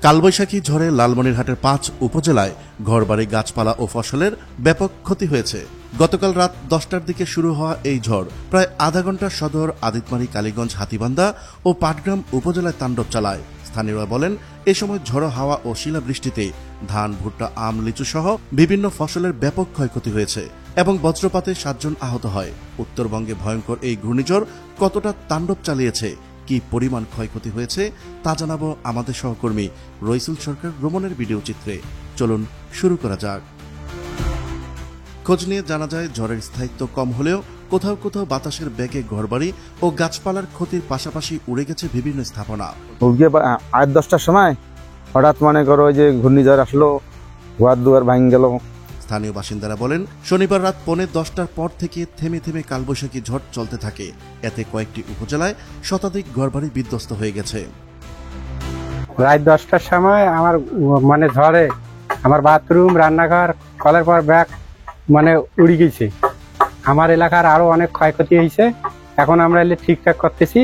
কালবৈশাখী ঝড়ে লালমনিরহাটের ৫ উপজেলায় ঘরবাড়ি, গাছপালা ও ফসলের ব্যাপক ক্ষতি হয়েছে। গতকাল রাত ১০টার দিকে শুরু হওয়া এই ঝড় প্রায় আধা ঘন্টা সদর, আদিতমারী, কালীগঞ্জ, হাতীবান্ধা ও পাটগ্রাম উপজেলায় তাণ্ডব চালায়। স্থানীয়রা বলেন, এ সময় ঝড়ো হাওয়া ও শিলাবৃষ্টিতে ধান, ভুট্টা, আম, লিচু সহ বিভিন্ন ফসলের ব্যাপক ক্ষয়ক্ষতি হয়েছে এবং বজ্রপাতে ৭ জন আহত হয়। উত্তরবঙ্গে ভয়ঙ্কর এই ঘূর্ণিঝড় কতটা তাণ্ডব চালিয়েছে, কি পরিমাণ ক্ষয়ক্ষতি হয়েছে তা জানাবো আমাদের সহকর্মী রইসুল সরকার রোমনের ভিডিও চিত্রে। চলুন শুরু করা যাক। খোঁজ নিয়ে জানা যায়, ঝড়ের স্থায়িত্ব কম হলেও কোথাও কোথাও বাতাসের বেগে ঘরবাড়ি ও গাছপালার ক্ষতির পাশাপাশি উড়ে গেছে বিভিন্ন স্থাপনা। ৮-১০টার সময় হঠাৎ মনে করো যে ঘূর্ণিঝড় আসলো, ঘর দুয়ার ভাঙে গেল। স্থানীয় বাসিন্দারা বলেন, শনিবার রাত 9:45টার পর থেকে থেমে থেমে কালবৈশাখী ঝড় চলতে থাকে। এতে কয়েকটি উপজেলায় শতাধিক ঘরবাড়ি বিধ্বস্ত হয়ে গেছে। রাত 10টার সময় আমার ঝড়ে আমার বাথরুম, রান্নাঘর, কলের পর ব্যাগ উড়ে গেছে। আমার এলাকার আরো অনেক ক্ষয়ক্ষতি হয়েছে। এখন আমরা এলে ঠিকঠাক করতেছি।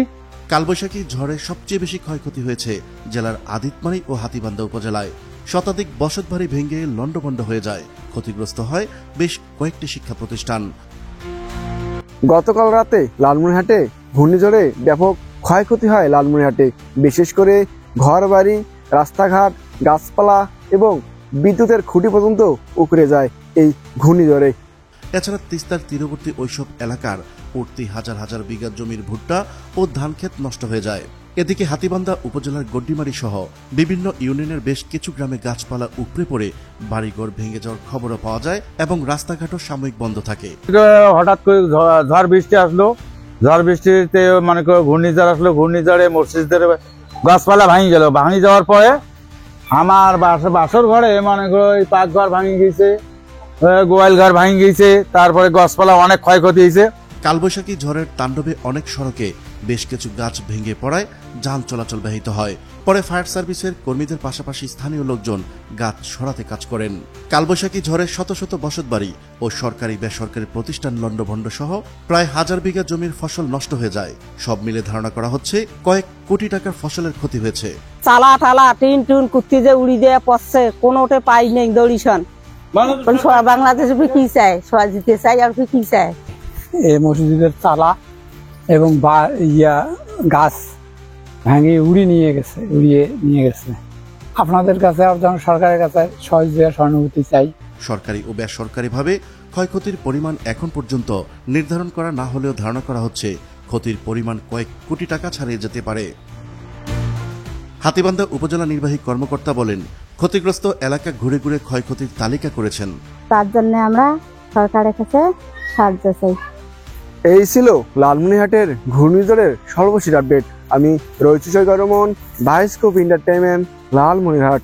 কালবৈশাখী ঝড়ে সবচেয়ে বেশি ক্ষয়ক্ষতি হয়েছে জেলার আদিতমারী ও হাতীবান্ধা উপজেলায়। শতাধিক বসতবাড়ি ভেঙে লণ্ডভণ্ড হয়ে যায়। ক্ষতিগ্রস্ত হয় বেশ কয়েকটি শিক্ষা প্রতিষ্ঠান। গতকাল রাতে লালমনিরহাটে ঘূর্ণিঝড়ে ব্যাপক ক্ষয়ক্ষতি হয়। লালমনিরহাটে বিশেষ করে ঘর বাড়ি, রাস্তাঘাট, গাছপালা এবং বিদ্যুতের খুঁটি পর্যন্ত উপড়ে যায় এই ঘূর্ণিঝড়ে। এছাড়া তিস্তার তীরবর্তী ওইসব এলাকার উঠতি হাজার হাজার বিঘা জমির ভুট্টা ও ধানক্ষেত নষ্ট হয়ে যায়। এদিকে হাতীবান্ধা উপজেলার গড্ডিমারি সহ বিভিন্ন ইউনিয়নের বেশ কিছু গ্রামে গাছপালা উপড়ে পড়ে বাড়িঘর ভেঙে যাওয়ার খবরও পাওয়া যায় এবং রাস্তাঘাটও সাময়িক বন্ধ থাকে। হঠাৎ করে ঝড় বৃষ্টি আসলো, ঝড় বৃষ্টিতে ঘূর্ণিঝড় আসলো, ঘূর্ণিঝড়ে মসজিদের গাছপালা ভাঙি গেল। ভাঙি যাওয়ার পরে আমার বাসর ঘরে পাকঘর ভাঙি গেছে, গোয়াল ঘর ভাঙি গেছে, তারপরে গাছপালা অনেক ক্ষয়ক্ষতি হয়েছে। কালবৈশাখী ঝড়ের তাণ্ডবে অনেক সড়কে বেশ কিছু গাছ ভেঙে পড়ায় যান চলাচল ব্যাহত হয়। পরে ফায়ার সার্ভিসের কর্মীদের পাশাপাশি স্থানীয় লোকজন গাছ সরাতে কাজ করেন। কালবৈশাখী ঝড়ে শত শত বসতবাড়ি ও সরকারি বেসরকারি প্রতিষ্ঠান লণ্ডভণ্ড সহ প্রায় 1000 বিঘা জমির ফসল নষ্ট হয়ে যায়। সব মিলে ধারণা করা হচ্ছে কয়েক কোটি টাকার ফসলের ক্ষতি হয়েছে। চালা ঠালা টিন টুন কুত্তি যে উড়ি দিয়ে পড়ছে, কোনোটে পাই নেই দড়িশন। বাংলাদেশ কি চায়, দিতে চাই আর কি চায়। এই মসজিদের চালা এবং গাছ ভাঙিয়ে উড়িয়ে নিয়ে গেছে। আপনাদের কাছে সরকারের কাছে সহযোগিতা, সহানুভূতি চাই। সরকারি ও বেসরকারিভাবে ক্ষয়ক্ষতির পরিমাণ এখন পর্যন্ত নির্ধারণ করা না হলেও ধারণা করা হচ্ছে ক্ষতির পরিমাণ কয়েক কোটি টাকা ছাড়িয়ে যেতে পারে। হাতীবান্ধা উপজেলা নির্বাহী কর্মকর্তা বলেন, ক্ষতিগ্রস্ত এলাকা ঘুরে ঘুরে ক্ষয়ক্ষতির তালিকা করেছেন। তার জন্য আমরা সরকারের কাছে সাহায্য চাই। এই ছিল লালমনিরহাটের ঘূর্ণিঝড়ের সর্বশেষ আপডেট। আমি রইসুল সরকার রোমন, বায়োস্কোপ এন্টারটেইনমেন্ট, লালমনিরহাট।